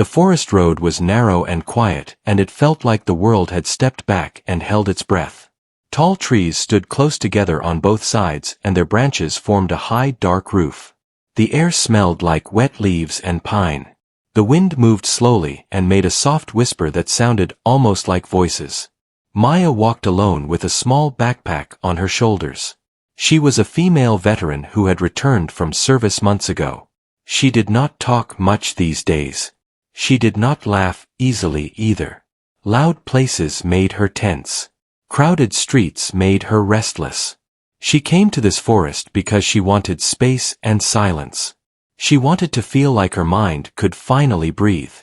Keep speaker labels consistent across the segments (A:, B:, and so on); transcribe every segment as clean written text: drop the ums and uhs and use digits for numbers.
A: The forest road was narrow and quiet, and it felt like the world had stepped back and held its breath. Tall trees stood close together on both sides, and their branches formed a high, dark roof. The air smelled like wet leaves and pine. The wind moved slowly and made a soft whisper that sounded almost like voices. Maya walked alone with a small backpack on her shoulders. She was a female veteran who had returned from service months ago. She did not talk much these days. She did not laugh easily either. Loud places made her tense. Crowded streets made her restless. She came to this forest because she wanted space and silence. She wanted to feel like her mind could finally breathe.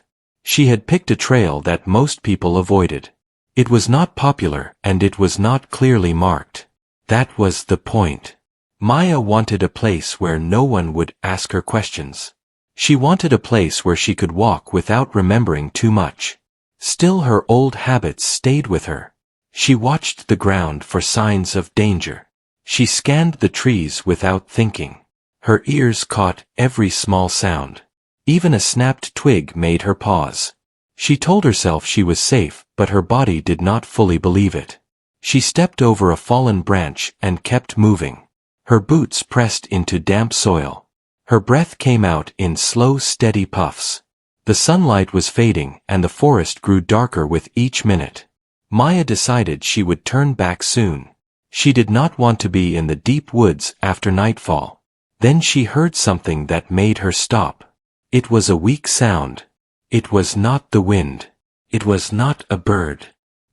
A: She had picked a trail that most people avoided. It was not popular and it was not clearly marked. That was the point. Maya wanted a place where no one would ask her questions. She wanted a place where she could walk without remembering too much. Still, her old habits stayed with her. She watched the ground for signs of danger. She scanned the trees without thinking. Her ears caught every small sound. Even a snapped twig made her pause. She told herself she was safe, but her body did not fully believe it. She stepped over a fallen branch and kept moving. Her boots pressed into damp soil. Her breath came out in slow, steady puffs. The sunlight was fading and the forest grew darker with each minute. Maya decided she would turn back soon. She did not want to be in the deep woods after nightfall. Then she heard something that made her stop. It was a weak sound. It was not the wind. It was not a bird.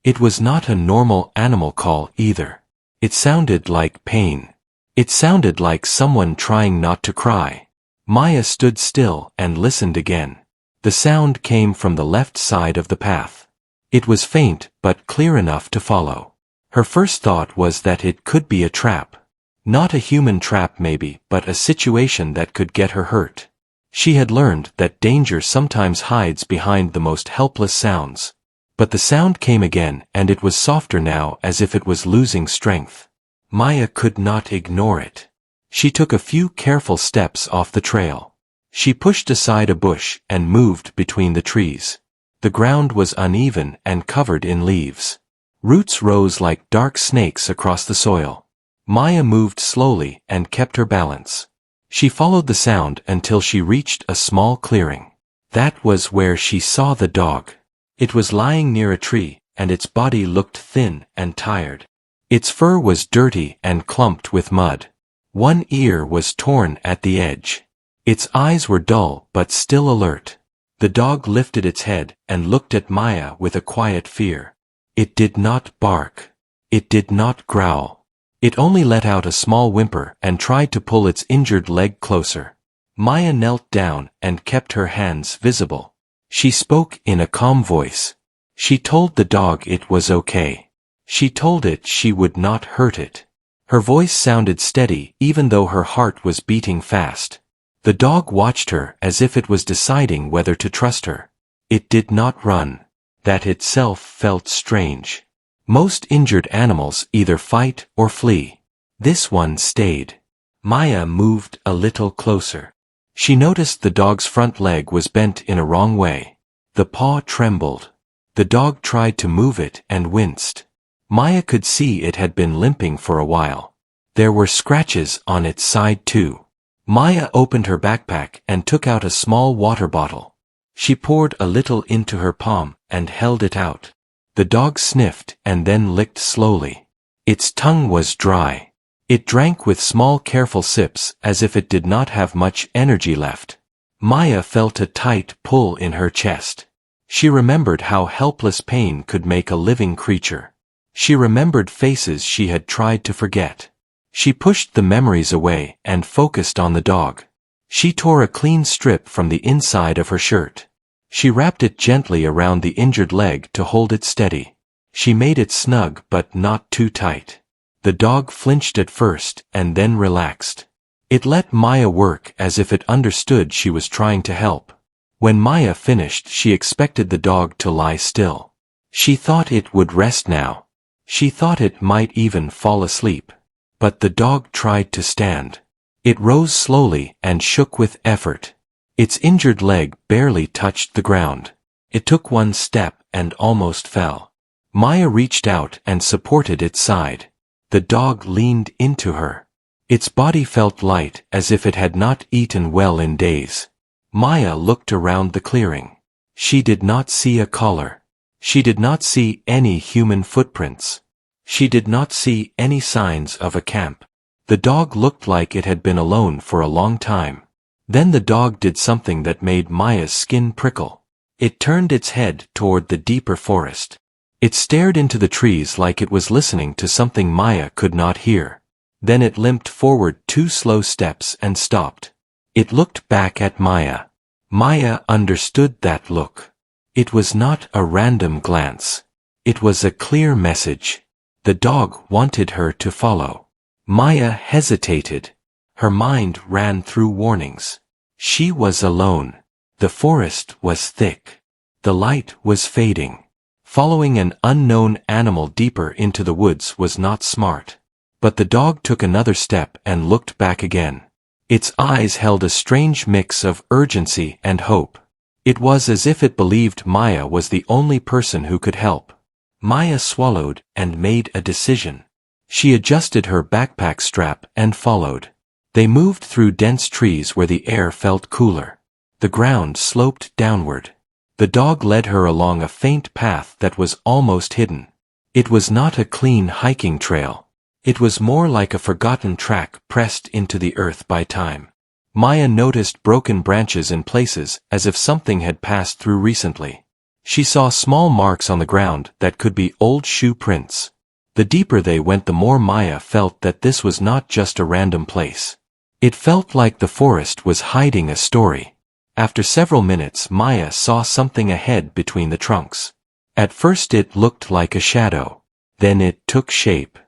A: It was not a normal animal call either. It sounded like pain. It sounded like someone trying not to cry. Maya stood still and listened again. The sound came from the left side of the path. It was faint but clear enough to follow. Her first thought was that it could be a trap. Not a human trap maybe, but a situation that could get her hurt. She had learned that danger sometimes hides behind the most helpless sounds. But the sound came again, and it was softer now, as if it was losing strength. Maya could not ignore it. She took a few careful steps off the trail. She pushed aside a bush and moved between the trees. The ground was uneven and covered in leaves. Roots rose like dark snakes across the soil. Maya moved slowly and kept her balance. She followed the sound until she reached a small clearing. That was where she saw the dog. It was lying near a tree, and its body looked thin and tired. Its fur was dirty and clumped with mud. One ear was torn at the edge. Its eyes were dull but still alert. The dog lifted its head and looked at Maya with a quiet fear. It did not bark. It did not growl. It only let out a small whimper and tried to pull its injured leg closer. Maya knelt down and kept her hands visible. She spoke in a calm voice. She told the dog it was okay. She told it she would not hurt it. Her voice sounded steady even though her heart was beating fast. The dog watched her as if it was deciding whether to trust her. It did not run. That itself felt strange. Most injured animals either fight or flee. This one stayed. Maya moved a little closer. She noticed the dog's front leg was bent in a wrong way. The paw trembled. The dog tried to move it and winced. Maya could see it had been limping for a while. There were scratches on its side too. Maya opened her backpack and took out a small water bottle. She poured a little into her palm and held it out. The dog sniffed and then licked slowly. Its tongue was dry. It drank with small careful sips as if it did not have much energy left. Maya felt a tight pull in her chest. She remembered how helpless pain could make a living creature. She remembered faces she had tried to forget. She pushed the memories away and focused on the dog. She tore a clean strip from the inside of her shirt. She wrapped it gently around the injured leg to hold it steady. She made it snug but not too tight. The dog flinched at first and then relaxed. It let Maya work as if it understood she was trying to help. When Maya finished, she expected the dog to lie still. She thought it would rest now. She thought it might even fall asleep. But the dog tried to stand. It rose slowly and shook with effort. Its injured leg barely touched the ground. It took one step and almost fell. Maya reached out and supported its side. The dog leaned into her. Its body felt light as if it had not eaten well in days. Maya looked around the clearing. She did not see a collar. She did not see any human footprints. She did not see any signs of a camp. The dog looked like it had been alone for a long time. Then the dog did something that made Maya's skin prickle. It turned its head toward the deeper forest. It stared into the trees like it was listening to something Maya could not hear. Then it limped forward 2 slow steps and stopped. It looked back at Maya. Maya understood that look. It was not a random glance. It was a clear message. The dog wanted her to follow. Maya hesitated. Her mind ran through warnings. She was alone. The forest was thick. The light was fading. Following an unknown animal deeper into the woods was not smart. But the dog took another step and looked back again. Its eyes held a strange mix of urgency and hope. It was as if it believed Maya was the only person who could help. Maya swallowed and made a decision. She adjusted her backpack strap and followed. They moved through dense trees where the air felt cooler. The ground sloped downward. The dog led her along a faint path that was almost hidden. It was not a clean hiking trail. It was more like a forgotten track pressed into the earth by time. Maya noticed broken branches in places as if something had passed through recently. She saw small marks on the ground that could be old shoe prints. The deeper they went, the more Maya felt that this was not just a random place. It felt like the forest was hiding a story. After several minutes, Maya saw something ahead between the trunks. At first it looked like a shadow. Then it took shape.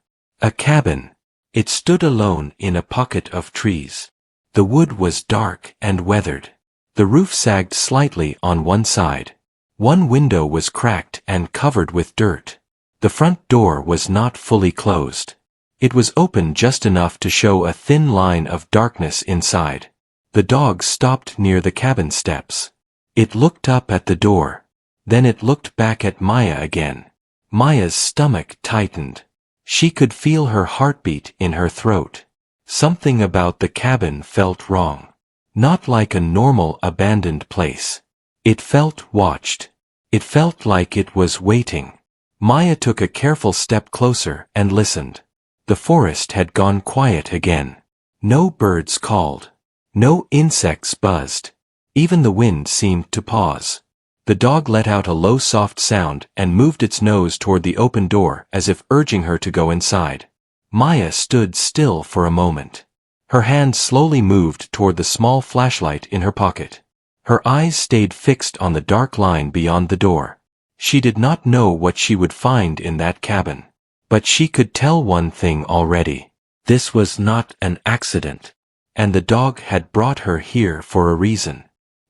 A: A cabin. It stood alone in a pocket of trees. The wood was dark and weathered. The roof sagged slightly on one side. One window was cracked and covered with dirt. The front door was not fully closed. It was open just enough to show a thin line of darkness inside. The dog stopped near the cabin steps. It looked up at the door. Then it looked back at Maya again. Maya's stomach tightened. She could feel her heartbeat in her throat. Something about the cabin felt wrong. Not like a normal abandoned place. It felt watched. It felt like it was waiting. Maya took a careful step closer and listened. The forest had gone quiet again. No birds called. No insects buzzed. Even the wind seemed to pause. The dog let out a low soft sound and moved its nose toward the open door as if urging her to go inside. Maya stood still for a moment. Her hand slowly moved toward the small flashlight in her pocket. Her eyes stayed fixed on the dark line beyond the door. She did not know what she would find in that cabin. But she could tell one thing already. This was not an accident. And the dog had brought her here for a reason.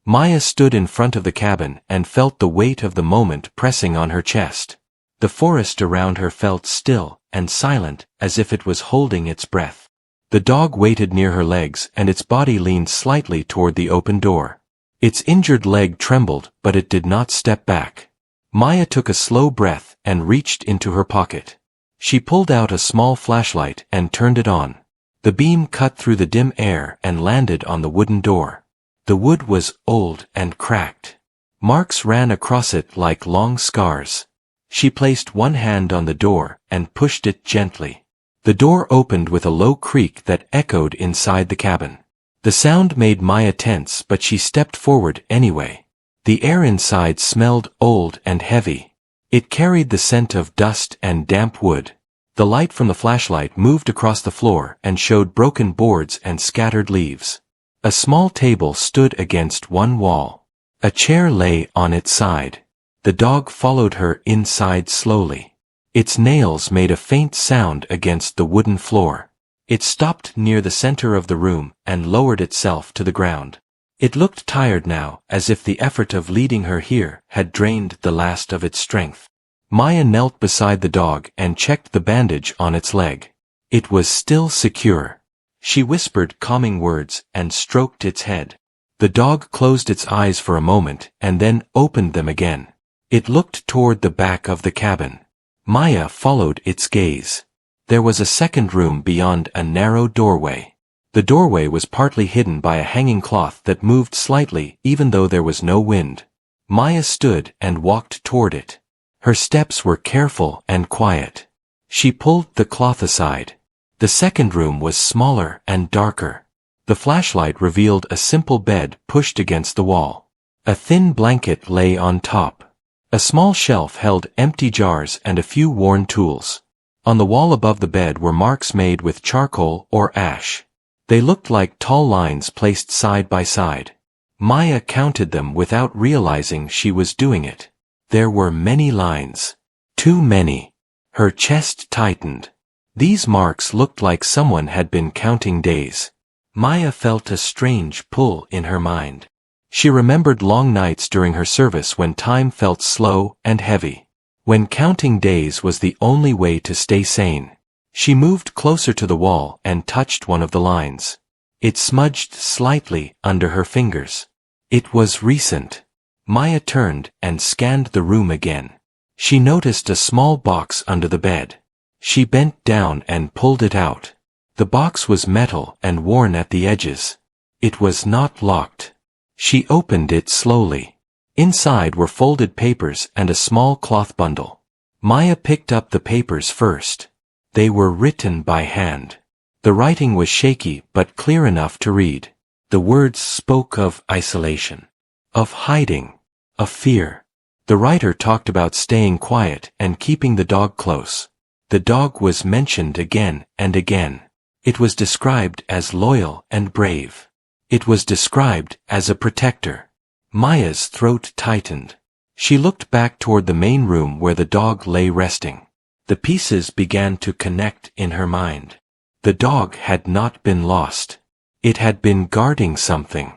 A: Maya stood in front of the cabin and felt the weight of the moment pressing on her chest. The forest around her felt still and silent as if it was holding its breath. The dog waited near her legs and its body leaned slightly toward the open door. Its injured leg trembled, but it did not step back. Maya took a slow breath and reached into her pocket. She pulled out a small flashlight and turned it on. The beam cut through the dim air and landed on the wooden door. The wood was old and cracked. Marks ran across it like long scars. She placed one hand on the door and pushed it gently. The door opened with a low creak that echoed inside the cabin. The sound made Maya tense, but she stepped forward anyway. The air inside smelled old and heavy. It carried the scent of dust and damp wood. The light from the flashlight moved across the floor and showed broken boards and scattered leaves. A small table stood against one wall. A chair lay on its side. The dog followed her inside slowly. Its nails made a faint sound against the wooden floor. It stopped near the center of the room and lowered itself to the ground. It looked tired now, as if the effort of leading her here had drained the last of its strength. Maya knelt beside the dog and checked the bandage on its leg. It was still secure. She whispered calming words and stroked its head. The dog closed its eyes for a moment and then opened them again. It looked toward the back of the cabin. Maya followed its gaze. There was a second room beyond a narrow doorway. The doorway was partly hidden by a hanging cloth that moved slightly even though there was no wind. Maya stood and walked toward it. Her steps were careful and quiet. She pulled the cloth aside. The second room was smaller and darker. The flashlight revealed a simple bed pushed against the wall. A thin blanket lay on top. A small shelf held empty jars and a few worn tools. On the wall above the bed were marks made with charcoal or ash. They looked like tall lines placed side by side. Maya counted them without realizing she was doing it. There were many lines. Too many. Her chest tightened. These marks looked like someone had been counting days. Maya felt a strange pull in her mind. She remembered long nights during her service when time felt slow and heavy. When counting days was the only way to stay sane. She moved closer to the wall and touched one of the lines. It smudged slightly under her fingers. It was recent. Maya turned and scanned the room again. She noticed a small box under the bed. She bent down and pulled it out. The box was metal and worn at the edges. It was not locked. She opened it slowly. Inside were folded papers and a small cloth bundle. Maya picked up the papers first. They were written by hand. The writing was shaky but clear enough to read. The words spoke of isolation, of hiding, of fear. The writer talked about staying quiet and keeping the dog close. The dog was mentioned again and again. It was described as loyal and brave. It was described as a protector. Maya's throat tightened. She looked back toward the main room where the dog lay resting. The pieces began to connect in her mind. The dog had not been lost. It had been guarding something.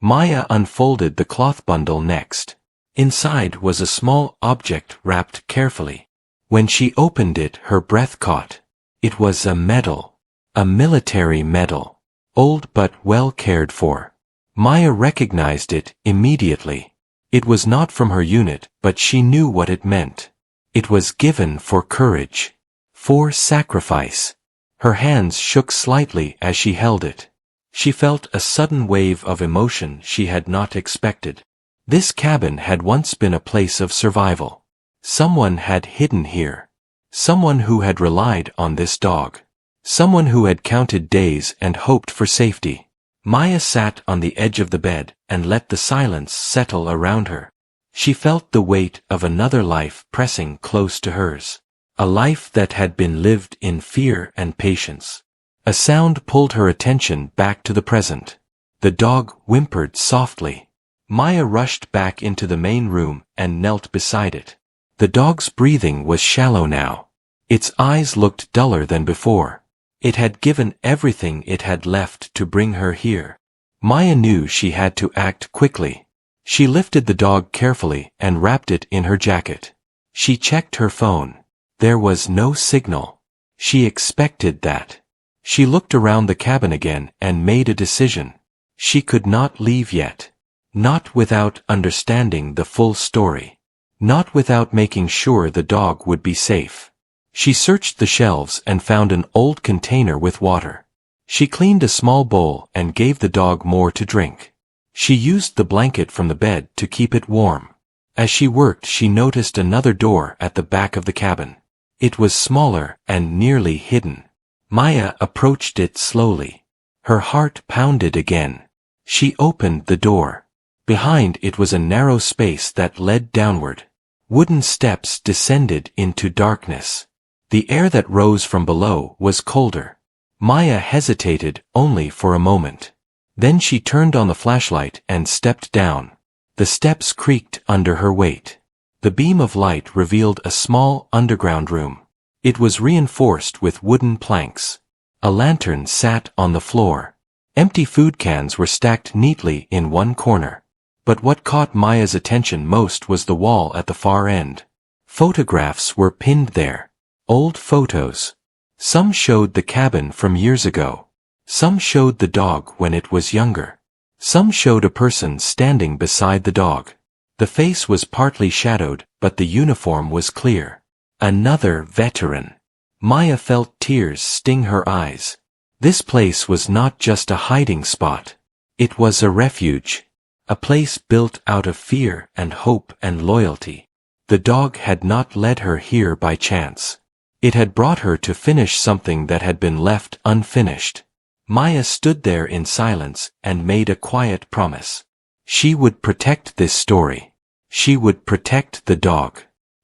A: Maya unfolded the cloth bundle next. Inside was a small object wrapped carefully. When she opened it, her breath caught. It was a medal. A military medal. Old but well cared for. Maya recognized it immediately. It was not from her unit, but she knew what it meant. It was given for courage. For sacrifice. Her hands shook slightly as she held it. She felt a sudden wave of emotion she had not expected. This cabin had once been a place of survival. Someone had hidden here. Someone who had relied on this dog. Someone who had counted days and hoped for safety. Maya sat on the edge of the bed and let the silence settle around her. She felt the weight of another life pressing close to hers. A life that had been lived in fear and patience. A sound pulled her attention back to the present. The dog whimpered softly. Maya rushed back into the main room and knelt beside it. The dog's breathing was shallow now. Its eyes looked duller than before. It had given everything it had left to bring her here. Maya knew she had to act quickly. She lifted the dog carefully and wrapped it in her jacket. She checked her phone. There was no signal. She expected that. She looked around the cabin again and made a decision. She could not leave yet. Not without understanding the full story. Not without making sure the dog would be safe. She searched the shelves and found an old container with water. She cleaned a small bowl and gave the dog more to drink. She used the blanket from the bed to keep it warm. As she worked, she noticed another door at the back of the cabin. It was smaller and nearly hidden. Maya approached it slowly. Her heart pounded again. She opened the door. Behind it was a narrow space that led downward. Wooden steps descended into darkness. The air that rose from below was colder. Maya hesitated only for a moment. Then she turned on the flashlight and stepped down. The steps creaked under her weight. The beam of light revealed a small underground room. It was reinforced with wooden planks. A lantern sat on the floor. Empty food cans were stacked neatly in one corner. But what caught Maya's attention most was the wall at the far end. Photographs were pinned there. Old photos. Some showed the cabin from years ago. Some showed the dog when it was younger. Some showed a person standing beside the dog. The face was partly shadowed, but the uniform was clear. Another veteran. Maya felt tears sting her eyes. This place was not just a hiding spot. It was a refuge. A place built out of fear and hope and loyalty. The dog had not led her here by chance. It had brought her to finish something that had been left unfinished. Maya stood there in silence and made a quiet promise. She would protect this story. She would protect the dog.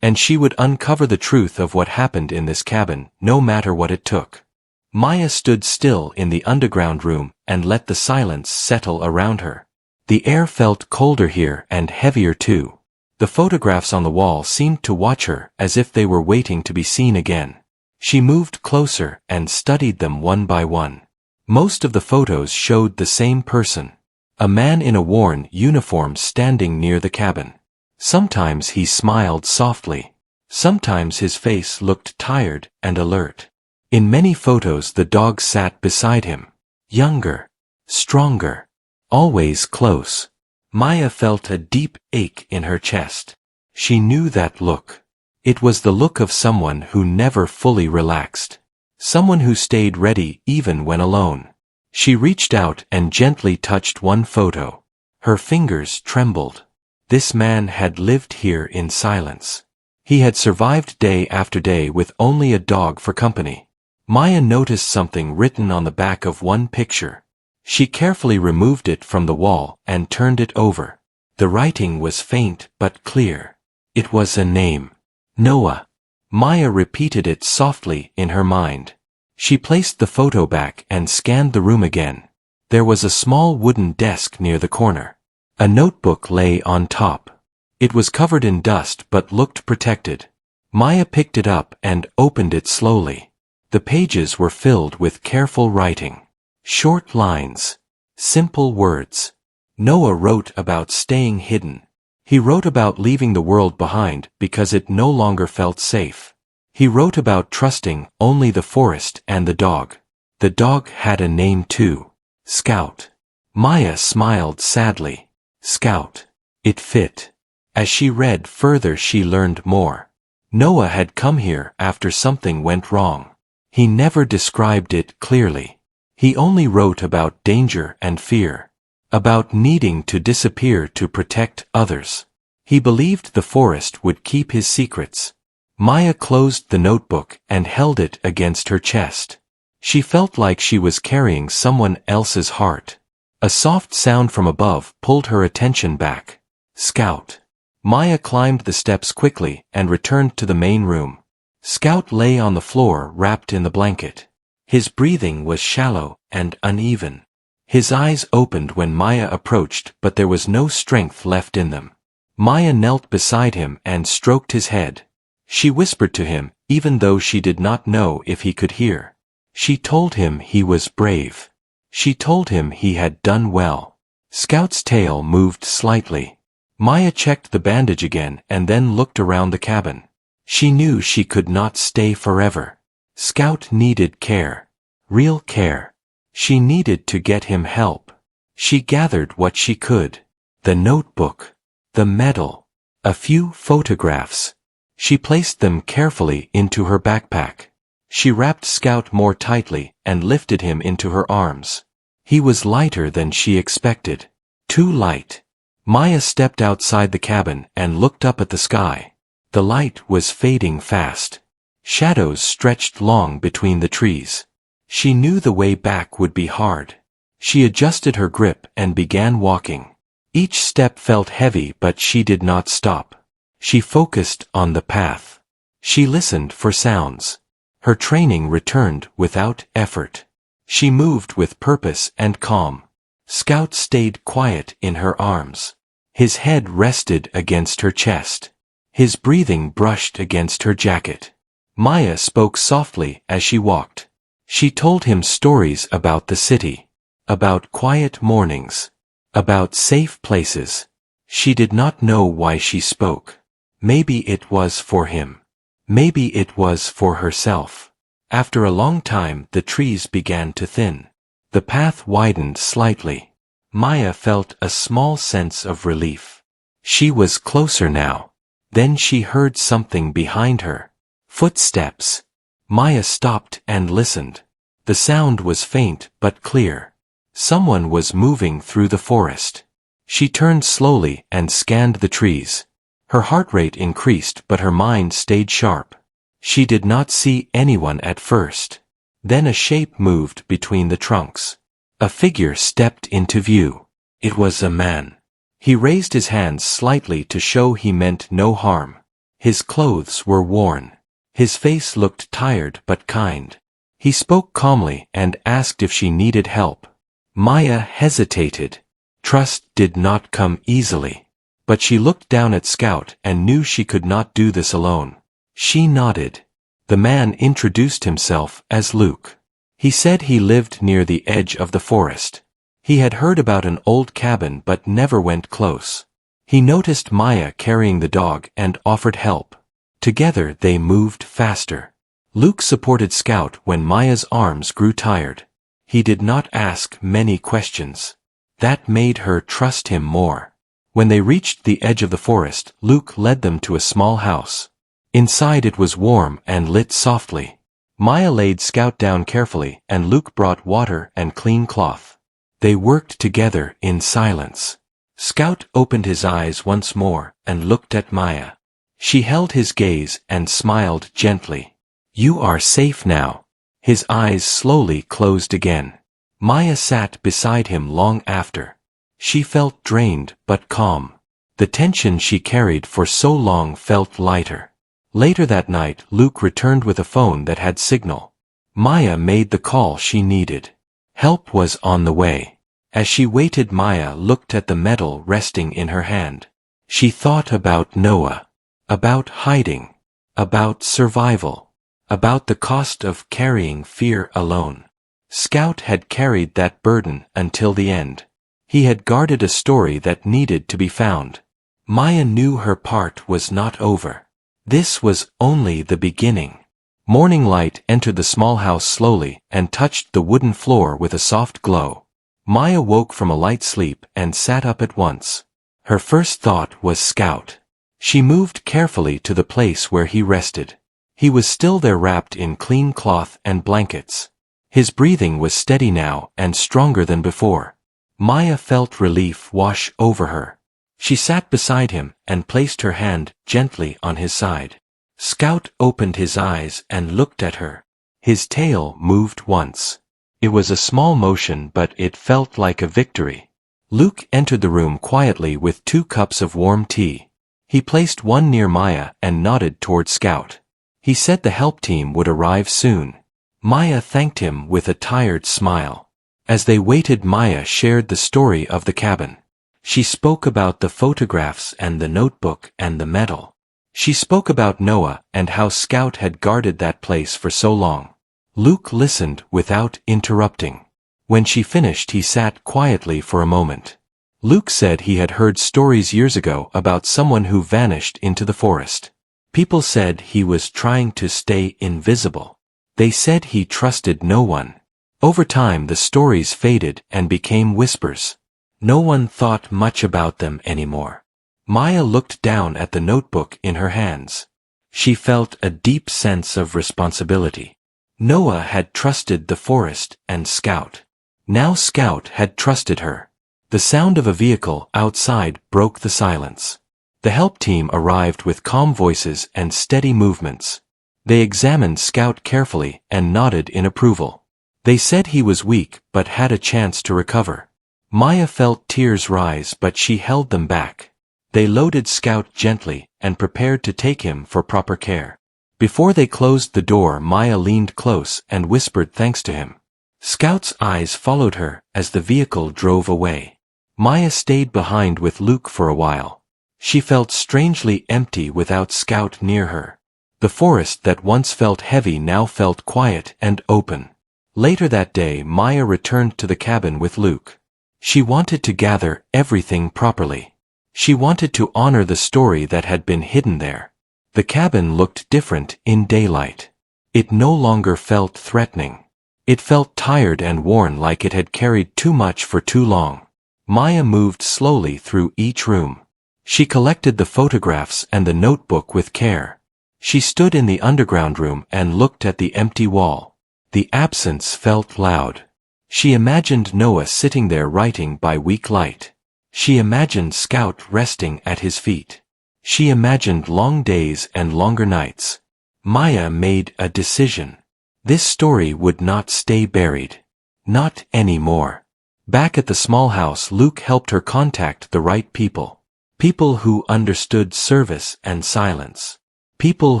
A: And she would uncover the truth of what happened in this cabin, no matter what it took. Maya stood still in the underground room and let the silence settle around her. The air felt colder here and heavier too. The photographs on the wall seemed to watch her as if they were waiting to be seen again. She moved closer and studied them one by one. Most of the photos showed the same person. A man in a worn uniform standing near the cabin. Sometimes he smiled softly. Sometimes his face looked tired and alert. In many photos the dog sat beside him. Younger. Stronger. Always close. Maya felt a deep ache in her chest. She knew that look. It was the look of someone who never fully relaxed. Someone who stayed ready even when alone. She reached out and gently touched one photo. Her fingers trembled. This man had lived here in silence. He had survived day after day with only a dog for company. Maya noticed something written on the back of one picture. She carefully removed it from the wall and turned it over. The writing was faint but clear. It was a name. Noah. Maya repeated it softly in her mind. She placed the photo back and scanned the room again. There was a small wooden desk near the corner. A notebook lay on top. It was covered in dust but looked protected. Maya picked it up and opened it slowly. The pages were filled with careful writing. Short lines. Simple words. Noah wrote about staying hidden. He wrote about leaving the world behind because it no longer felt safe. He wrote about trusting only the forest and the dog. The dog had a name too. Scout. Maya smiled sadly. Scout. It fit. As she read further she learned more. Noah had come here after something went wrong. He never described it clearly. He only wrote about danger and fear. About needing to disappear to protect others. He believed the forest would keep his secrets. Maya closed the notebook and held it against her chest. She felt like she was carrying someone else's heart. A soft sound from above pulled her attention back. Scout. Maya climbed the steps quickly and returned to the main room. Scout lay on the floor wrapped in the blanket. His breathing was shallow and uneven. His eyes opened when Maya approached, but there was no strength left in them. Maya knelt beside him and stroked his head. She whispered to him, even though she did not know if he could hear. She told him he was brave. She told him he had done well. Scout's tail moved slightly. Maya checked the bandage again and then looked around the cabin. She knew she could not stay forever. Scout needed care. Real care. She needed to get him help. She gathered what she could. The notebook. The medal. A few photographs. She placed them carefully into her backpack. She wrapped Scout more tightly and lifted him into her arms. He was lighter than she expected. Too light. Maya stepped outside the cabin and looked up at the sky. The light was fading fast. Shadows stretched long between the trees. She knew the way back would be hard. She adjusted her grip and began walking. Each step felt heavy, but she did not stop. She focused on the path. She listened for sounds. Her training returned without effort. She moved with purpose and calm. Scout stayed quiet in her arms. His head rested against her chest. His breathing brushed against her jacket. Maya spoke softly as she walked. She told him stories about the city. About quiet mornings. About safe places. She did not know why she spoke. Maybe it was for him. Maybe it was for herself. After a long time the trees began to thin. The path widened slightly. Maya felt a small sense of relief. She was closer now. Then she heard something behind her. Footsteps. Maya stopped and listened. The sound was faint but clear. Someone was moving through the forest. She turned slowly and scanned the trees. Her heart rate increased but her mind stayed sharp. She did not see anyone at first. Then a shape moved between the trunks. A figure stepped into view. It was a man. He raised his hands slightly to show he meant no harm. His clothes were worn. His face looked tired but kind. He spoke calmly and asked if she needed help. Maya hesitated. Trust did not come easily. But she looked down at Scout and knew she could not do this alone. She nodded. The man introduced himself as Luke. He said he lived near the edge of the forest. He had heard about an old cabin but never went close. He noticed Maya carrying the dog and offered help. Together they moved faster. Luke supported Scout when Maya's arms grew tired. He did not ask many questions. That made her trust him more. When they reached the edge of the forest, Luke led them to a small house. Inside it was warm and lit softly. Maya laid Scout down carefully and Luke brought water and clean cloth. They worked together in silence. Scout opened his eyes once more and looked at Maya. She held his gaze and smiled gently. "You are safe now." His eyes slowly closed again. Maya sat beside him long after. She felt drained but calm. The tension she carried for so long felt lighter. Later that night, Luke returned with a phone that had signal. Maya made the call she needed. Help was on the way. As she waited, Maya looked at the medal resting in her hand. She thought about Noah, about hiding, about survival, about the cost of carrying fear alone. Scout had carried that burden until the end. He had guarded a story that needed to be found. Maya knew her part was not over. This was only the beginning. Morning light entered the small house slowly and touched the wooden floor with a soft glow. Maya woke from a light sleep and sat up at once. Her first thought was Scout. She moved carefully to the place where he rested. He was still there, wrapped in clean cloth and blankets. His breathing was steady now and stronger than before. Maya felt relief wash over her. She sat beside him and placed her hand gently on his side. Scout opened his eyes and looked at her. His tail moved once. It was a small motion, but it felt like a victory. Luke entered the room quietly with 2 cups of warm tea. He placed one near Maya and nodded toward Scout. He said the help team would arrive soon. Maya thanked him with a tired smile. As they waited, Maya shared the story of the cabin. She spoke about the photographs and the notebook and the medal. She spoke about Noah and how Scout had guarded that place for so long. Luke listened without interrupting. When she finished, he sat quietly for a moment. Luke said he had heard stories years ago about someone who vanished into the forest. People said he was trying to stay invisible. They said he trusted no one. Over time, the stories faded and became whispers. No one thought much about them anymore. Maya looked down at the notebook in her hands. She felt a deep sense of responsibility. Noah had trusted the forest and Scout. Now Scout had trusted her. The sound of a vehicle outside broke the silence. The help team arrived with calm voices and steady movements. They examined Scout carefully and nodded in approval. They said he was weak but had a chance to recover. Maya felt tears rise, but she held them back. They loaded Scout gently and prepared to take him for proper care. Before they closed the door, Maya leaned close and whispered thanks to him. Scout's eyes followed her as the vehicle drove away. Maya stayed behind with Luke for a while. She felt strangely empty without Scout near her. The forest that once felt heavy now felt quiet and open. Later that day, Maya returned to the cabin with Luke. She wanted to gather everything properly. She wanted to honor the story that had been hidden there. The cabin looked different in daylight. It no longer felt threatening. It felt tired and worn, like it had carried too much for too long. Maya moved slowly through each room. She collected the photographs and the notebook with care. She stood in the underground room and looked at the empty wall. The absence felt loud. She imagined Noah sitting there writing by weak light. She imagined Scout resting at his feet. She imagined long days and longer nights. Maya made a decision. This story would not stay buried. Not anymore. Back at the small house, Luke helped her contact the right people. People who understood service and silence. People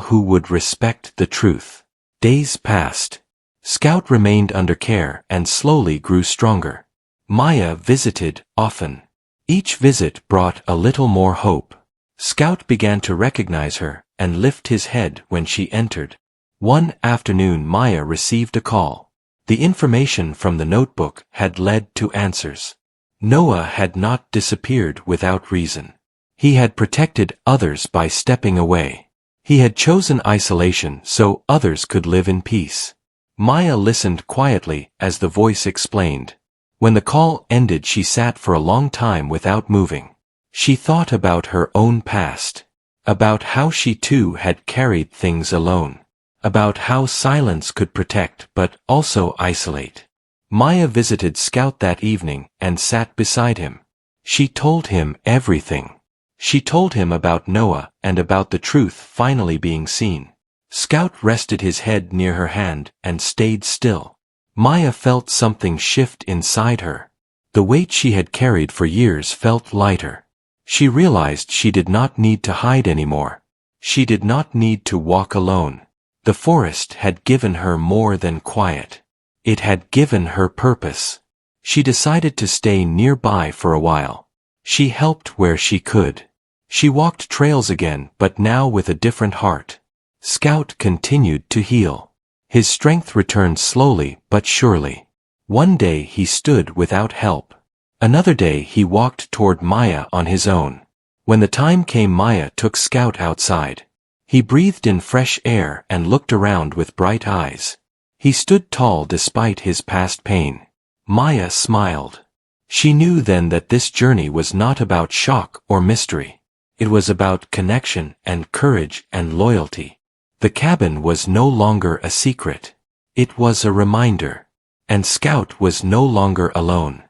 A: who would respect the truth. Days passed. Scout remained under care and slowly grew stronger. Maya visited often. Each visit brought a little more hope. Scout began to recognize her and lift his head when she entered. One afternoon Maya received a call. The information from the notebook had led to answers. Noah had not disappeared without reason. He had protected others by stepping away. He had chosen isolation so others could live in peace. Maya listened quietly as the voice explained. When the call ended, she sat for a long time without moving. She thought about her own past. About how she too had carried things alone. About how silence could protect but also isolate. Maya visited Scout that evening and sat beside him. She told him everything. She told him about Noah and about the truth finally being seen. Scout rested his head near her hand and stayed still. Maya felt something shift inside her. The weight she had carried for years felt lighter. She realized she did not need to hide anymore. She did not need to walk alone. The forest had given her more than quiet. It had given her purpose. She decided to stay nearby for a while. She helped where she could. She walked trails again, but now with a different heart. Scout continued to heal. His strength returned slowly but surely. One day he stood without help. Another day he walked toward Maya on his own. When the time came, Maya took Scout outside. He breathed in fresh air and looked around with bright eyes. He stood tall despite his past pain. Maya smiled. She knew then that this journey was not about shock or mystery. It was about connection and courage and loyalty. The cabin was no longer a secret. It was a reminder. And Scout was no longer alone.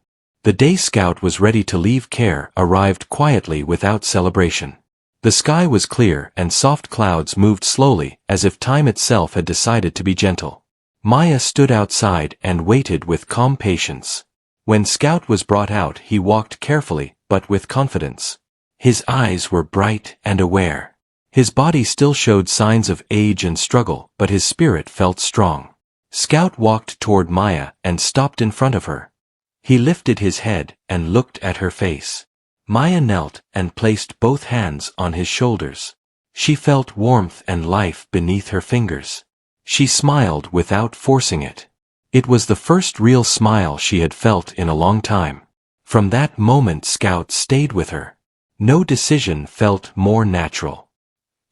A: The day Scout was ready to leave care arrived quietly without celebration. The sky was clear and soft clouds moved slowly as if time itself had decided to be gentle. Maya stood outside and waited with calm patience. When Scout was brought out, he walked carefully but with confidence. His eyes were bright and aware. His body still showed signs of age and struggle, but his spirit felt strong. Scout walked toward Maya and stopped in front of her. He lifted his head and looked at her face. Maya knelt and placed both hands on his shoulders. She felt warmth and life beneath her fingers. She smiled without forcing it. It was the first real smile she had felt in a long time. From that moment Scout stayed with her. No decision felt more natural.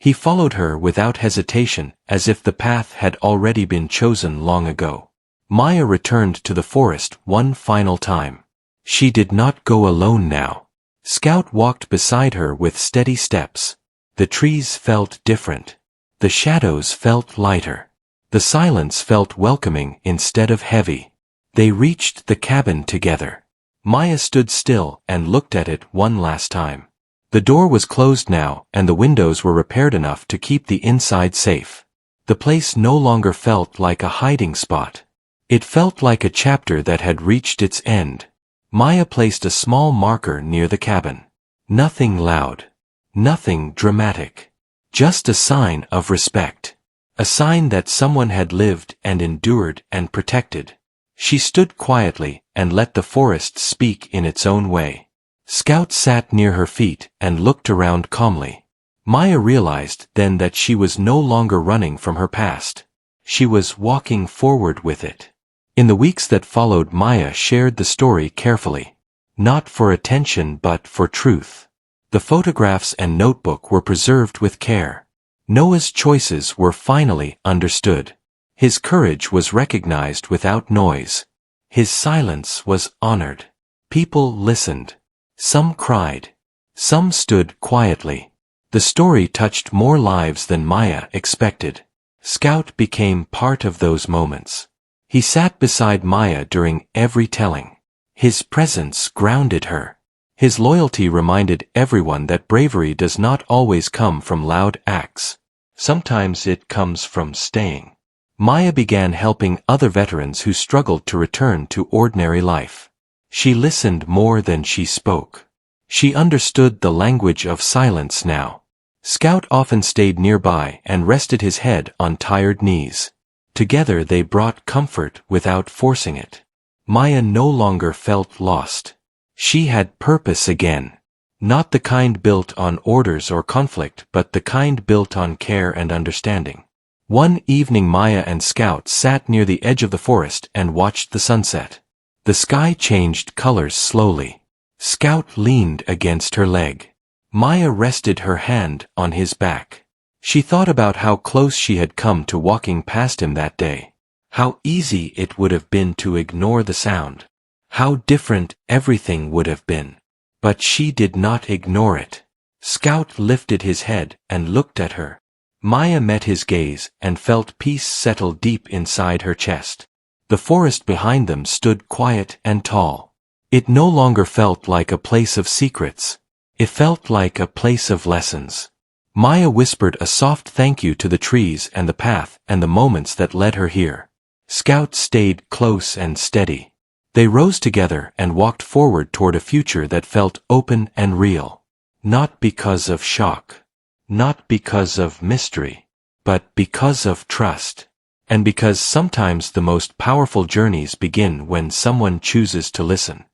A: He followed her without hesitation, as if the path had already been chosen long ago. Maya returned to the forest one final time. She did not go alone now. Scout walked beside her with steady steps. The trees felt different. The shadows felt lighter. The silence felt welcoming instead of heavy. They reached the cabin together. Maya stood still and looked at it one last time. The door was closed now, and the windows were repaired enough to keep the inside safe. The place no longer felt like a hiding spot. It felt like a chapter that had reached its end. Maya placed a small marker near the cabin. Nothing loud. Nothing dramatic. Just a sign of respect. A sign that someone had lived and endured and protected. She stood quietly and let the forest speak in its own way. Scout sat near her feet and looked around calmly. Maya realized then that she was no longer running from her past. She was walking forward with it. In the weeks that followed, Maya shared the story carefully. Not for attention but for truth. The photographs and notebook were preserved with care. Noah's choices were finally understood. His courage was recognized without noise. His silence was honored. People listened. Some cried. Some stood quietly. The story touched more lives than Maya expected. Scout became part of those moments. He sat beside Maya during every telling. His presence grounded her. His loyalty reminded everyone that bravery does not always come from loud acts. Sometimes it comes from staying. Maya began helping other veterans who struggled to return to ordinary life. She listened more than she spoke. She understood the language of silence now. Scout often stayed nearby and rested his head on tired knees. Together they brought comfort without forcing it. Maya no longer felt lost. She had purpose again. Not the kind built on orders or conflict, but the kind built on care and understanding. One evening Maya and Scout sat near the edge of the forest and watched the sunset. The sky changed colors slowly. Scout leaned against her leg. Maya rested her hand on his back. She thought about how close she had come to walking past him that day. How easy it would have been to ignore the sound. How different everything would have been. But she did not ignore it. Scout lifted his head and looked at her. Maya met his gaze and felt peace settle deep inside her chest. The forest behind them stood quiet and tall. It no longer felt like a place of secrets. It felt like a place of lessons. Maya whispered a soft thank you to the trees and the path and the moments that led her here. Scout stayed close and steady. They rose together and walked forward toward a future that felt open and real. Not because of shock. Not because of mystery. But because of trust. And because sometimes the most powerful journeys begin when someone chooses to listen.